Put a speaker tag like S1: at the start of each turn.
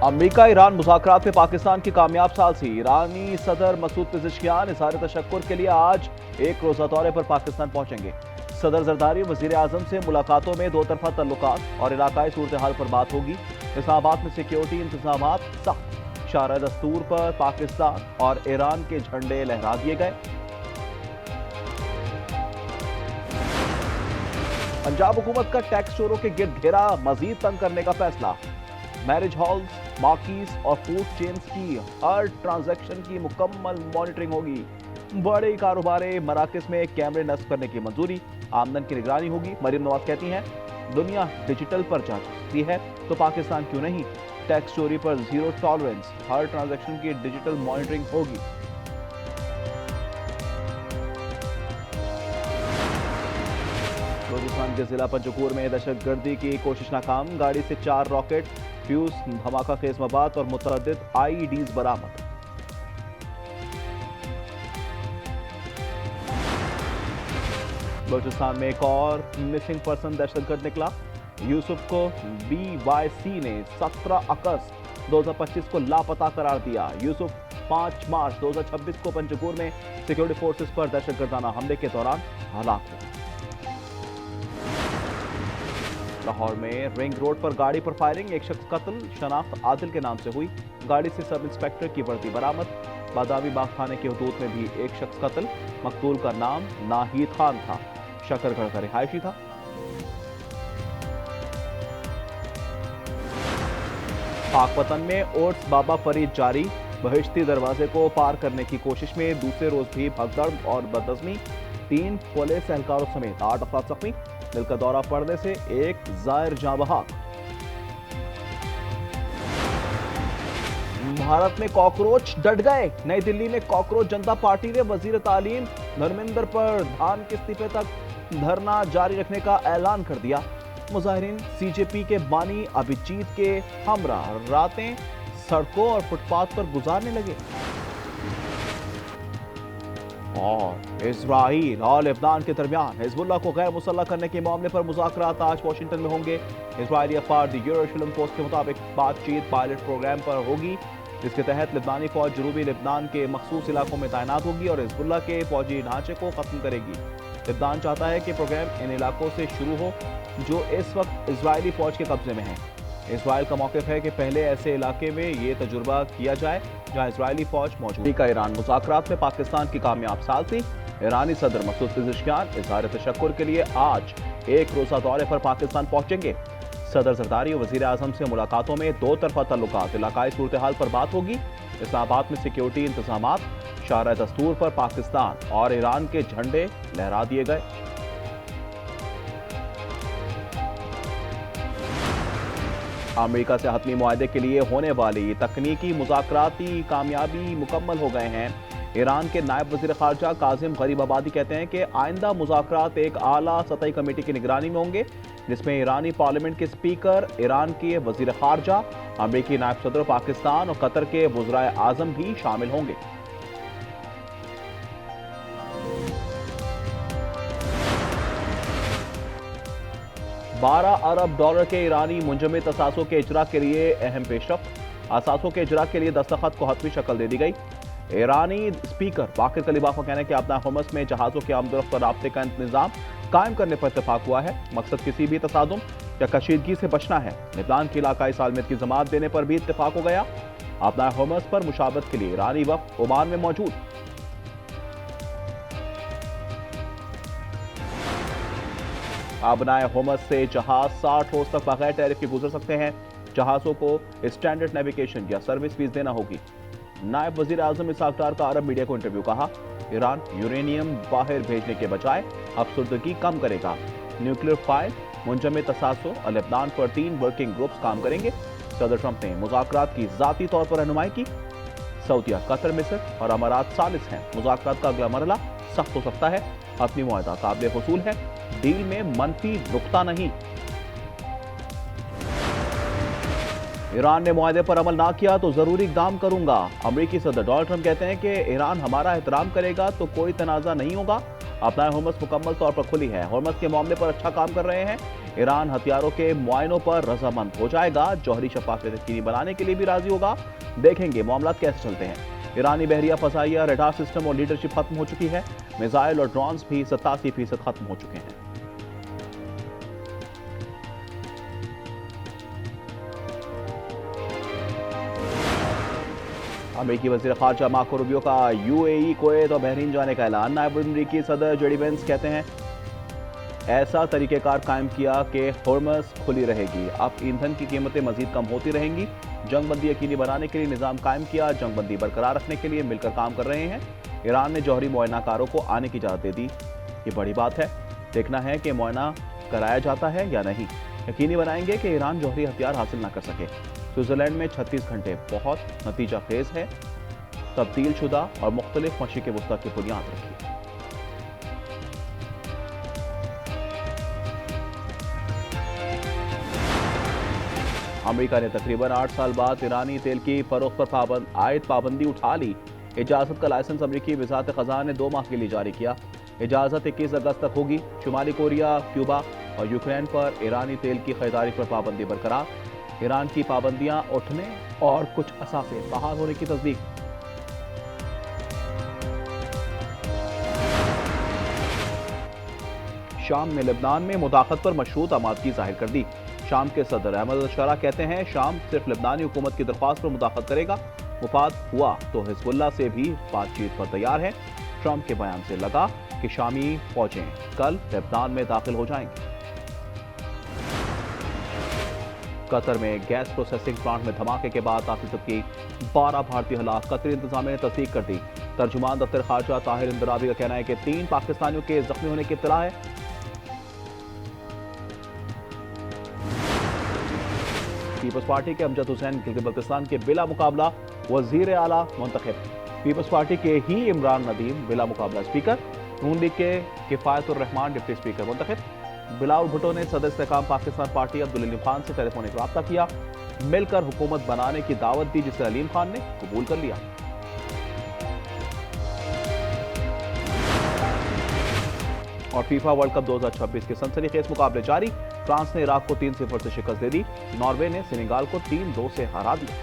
S1: America Iran मुज़ाकरात में पाकिस्तान की कामयाब सालसी। ईरानी सदर मसूद पेज़ेश्कियान इज़हार तशक्कुर के लिए आज एक रोज़ा दौरे पर पाकिस्तान पहुंचेंगे। सदर जरदारी वज़ीर आज़म से मुलाकातों में दो तरफा तल्लुकात और इलाकाई सूरत हाल पर बात होगी। इस्लामाबाद में सिक्योरिटी इंतजाम सख्त। शारा दस्तूर पर पाकिस्तान और ईरान के झंडे लहरा दिए गए। पंजाब हुकूमत का टैक्स चोरों के गिर्द घेरा मजीद तंग करने का फैसला। मैरिज हॉल्स, मार्कीज और फूड चेन्स की हर ट्रांजैक्शन की मुकम्मल मॉनिटरिंग होगी। बड़े कारोबारी मराकज में कैमरे नस्ब करने की मंजूरी। आमदन की निगरानी होगी। मरीम नवाज कहती हैं, दुनिया डिजिटल पर जा चुकी है तो पाकिस्तान क्यों नहीं। टैक्स चोरी पर जीरो टॉलरेंस, हर ट्रांजैक्शन की डिजिटल मॉनिटरिंग होगी। बलूचिस्तान के जिला पंचकूर में दहशतगर्दी की कोशिश नाकाम। गाड़ी से 4 रॉकेट, फ्यूज, धमाका खेज मवाद और मुतअद्दिद आईईडीज बरामद। बलूचिस्तान में एक और मिसिंग पर्सन दहशतगर्द निकला। यूसुफ को BYC ने 17 अगस्त 2025 को लापता करार दिया। यूसुफ 5 मार्च 2026 को पंचकूर में सिक्योरिटी फोर्सेस पर दहशतगर्दाना हमले के दौरान हलाक हुआ। लाहौर में रिंग रोड पर गाड़ी पर फायरिंग, एक शख्स कत्ल। शनाख्त आदिल के नाम से हुई। गाड़ी से सब इंस्पेक्टर की वर्दी बरामद। बादामी बाग थाने के हदूद में भी एक शख्स कत्ल। मकतूल का नाम नाहिद खान था, शकरगढ़ का रिहायशी था। पाकपतन में ओट्स बाबा फरीद जारी। बहिश्ती दरवाजे को पार करने की कोशिश में दूसरे रोज भी भगदड़ और बदहजमी। 3 पुलिस एहलकारों समेत 8 अफराद जख्मी। दिल का दौरा पड़ने से एक जायर जाँ बहक। भारत में कॉकरोच डट गए। नई दिल्ली में कॉकरोच जनता पार्टी ने वजीर तालीम धर्मेंद्र प्रधान के इस्तीफे तक धरना जारी रखने का ऐलान कर दिया। मुजाहिरीन CJP के बानी अभिजीत के हमरा रातें सड़कों और फुटपाथ पर गुजारने लगे। और इजराइल और लेबनान के दरमियान हिजबुल्लाह को गैर मुसल्लह करने के मामले पर मुज़ाकरात आज वाशिंगटन में होंगे। इजरायली अखबार द यरूशलेम पोस्ट के मुताबिक बातचीत पायलट प्रोग्राम पर होगी, जिसके तहत लेबनानी फौज जनूबी लेबनान के मखसूस इलाकों में तैनात होगी और हिजबुल्लाह के फौजी ढांचे को खत्म करेगी। लेबनान चाहता है कि प्रोग्राम इन इलाकों से शुरू हो जो इस वक्त इजरायली फौज के कब्जे में है। इजराइल का मौक़िफ़ है कि पहले ऐसे इलाके में ये तजुर्बा किया जाए जहां इजरायली फौज मौजूद है। ईरान मुज़ाकरात में पाकिस्तान की कामयाब सालसी। ईरानी सदर मसूद पेज़ेश्कियान इज़हार तशक्कुर के लिए आज एक रोज़ा दौरे पर पाकिस्तान पहुंचेंगे। सदर जरदारी और वज़ीर आज़म से मुलाकातों में दो तरफा तल्लुकात, इलाकाई सूरत हाल पर बात होगी। इस्लामाबाद में सिक्योरिटी इंतजाम, शारा दस्तूर पर पाकिस्तान और ईरान के झंडे लहरा दिए गए। अमेरिका से हतमी मुआहदे के लिए होने वाली तकनीकी मुज़ाकराती कामयाबी मुकम्मल हो गए हैं। ईरान के नायब वज़ीर ख़ारजा काज़िम गरीबाबादी कहते हैं कि आइंदा मुज़ाकरात एक आला सतही कमेटी की निगरानी में होंगे, जिसमें ईरानी पार्लियामेंट के स्पीकर, ईरान के वज़ीर ख़ारजा, अमेरिकी नायब सदर पाकिस्तान और कतर के वज़राए आज़म भी शामिल होंगे। $12 अरब के ईरानी मुंजमद असासों के इजरा के लिए अहम पेशरफ्त। असासों के इजरा के लिए दस्तखत को हतमी शक्ल दे दी गई। ईरानी स्पीकर बाकिर कलीबाफ का कहना है कि अपना हुमस में जहाज़ों के आमदोरफ्त और राब्ते का इंतजाम कायम करने पर इत्तेफाक हुआ है। मकसद किसी भी तसादुम या कशीदगी से बचना है। लेबनान की इलाकाई सालमियत की जमात देने पर भी इत्तेफाक हो गया। अपना हुमस पर मुशावरत के लिए ईरानी वफ़द ओमान में मौजूद। अपना हुमस से जहाज 60 रोज तक बगैर टैरिफ के गुजर सकते हैं। जहाज़ों को स्टैंडर्ड नेविगेशन या सर्विस फीस देना होगी। नायब वज़ीर आज़म इसहाक डार का अरब मीडिया को इंटरव्यू। कहा, ईरान यूरेनियम बाहर भेजने के बजाय अफसरदगी कम करेगा। न्यूक्लियर फाइल, मुंजमद असासों और लेबनान पर 3 वर्किंग ग्रुप्स काम करेंगे। सदर ट्रंप ने मुज़ाकरात की ज़ाती तौर पर रहनुमाई की। सऊदीया, कतर, मिस्र और अमारात सालिस हैं। मुज़ाकरात का अगला मरहला सख्त हो सकता है। अपनी मुआहदा काबिल हुसूल है। डील में मनफी नुक्ता नहीं। ईरान ने मुआहदे पर अमल ना किया तो जरूरी इक़दाम करूंगा। अमेरिकी सदर डोनाल्ड ट्रंप कहते हैं कि ईरान हमारा एहतराम करेगा तो कोई तनाज़ा नहीं होगा। अपना हुर्मुज़ मुकम्मल तौर पर खुली है। हुर्मुज़ के मामले पर अच्छा काम कर रहे हैं। ईरान हथियारों के मुआयनों पर रजामंद हो जाएगा। जौहरी शफाफियत यकीनी बनाने के लिए भी राजी होगा। देखेंगे मामला कैसे चलते हैं। ईरानी बहरिया, फजाइया, रडार सिस्टम और लीडरशिप खत्म हो चुकी है। मिसाइल और ड्रोन्स भी 87% खत्म हो चुके हैं। अमेरिकी वज़ीर ख़ारजा मार्को रूबियो का यूएई, कुवैत और बहरीन जाने का ऐलान। नायब अमरीकी सदर जेडी वेंस कहते हैं ऐसा तरीक़ेकार कायम किया कि हुर्मुज़ खुली रहेगी। अब ईंधन की कीमतें मजीद कम होती रहेंगी। जंगबंदी यकीनी बनाने के लिए निज़ाम कायम किया। जंगबंदी बरकरार रखने के लिए मिलकर काम कर रहे हैं। ईरान ने जौहरी मुआयनाकारों को आने की इजाज़त दे दी। ये बड़ी बात है। देखना है कि मुआयना कराया जाता है या नहीं। यकीनी बनाएंगे कि ईरान जौहरी हथियार हासिल न कर सके। स्विट्ज़रलैंड में 36 घंटे बहुत नतीजा खेज है। तब्दील शुदा और मुख्तलिफ मशीक़ वस्ता की बुनियाद रखी। अमेरिका ने तकरीबन 8 साल बाद ईरानी तेल की फरोख्त पर पाबंदी उठा ली। इजाज़त का लाइसेंस अमेरिकी वज़ारत ख़ज़ाना ने 2 माह के लिए जारी किया। इजाज़त 21 अगस्त तक होगी। शुमाली कोरिया, क्यूबा और यूक्रेन पर ईरानी तेल की खरीदारी पर पाबंदी बरकरार। ईरान की पाबंदियां उठने और कुछ असासे बहाल होने की तस्दीक। शाम ने लेबनान में मुदाखलत पर मशरूत आमादगी जाहिर कर दी। शाम के सदर अहमद अल-शरा कहते हैं शाम सिर्फ लेबनानी हुकूमत की दरख्वास्त पर मुदाखलत करेगा। मुफाद हुआ तो हिजबुल्लाह से भी बातचीत पर तैयार है। ट्रंप के बयान से लगा कि शामी फौजें कल लेबनान में दाखिल हो जाएंगी। कतर में गैस प्रोसेसिंग प्लांट में धमाके के बाद ताक़ीद की 12 भारतीय हलाक। कतरी इंतजामिया ने तस्दीक कर दी। तर्जुमान दफ्तर खारजा ताहिर इंदराबी का कहना है कि 3 पाकिस्तानियों के जख्मी होने की इत्तला है। पीपल्स पार्टी के अमजद हुसैन गिलगित बल्तिस्तान के बिला मुकाबला वजीर आला मुंतखब। पीपल्स पार्टी के ही इमरान नदीम बिला मुकाबला स्पीकर। नून लीग के किफायतुर रहमान डिप्टी स्पीकर मुंतखब। बिलावल भुट्टो ने सदर इस्तेकाम पाकिस्तान पार्टी अब्दुल अलीम खान से टेलीफोनिक रब्ता किया। मिलकर हुकूमत बनाने की दावत दी, जिसे अलीम खान ने कबूल कर लिया। और फीफा वर्ल्ड कप 2026 के सनसनीखेज मुकाबले जारी। फ्रांस ने इराक को 3-0 से शिकस्त दे दी। नॉर्वे ने सेनेगाल को 3-2 से हरा दिया।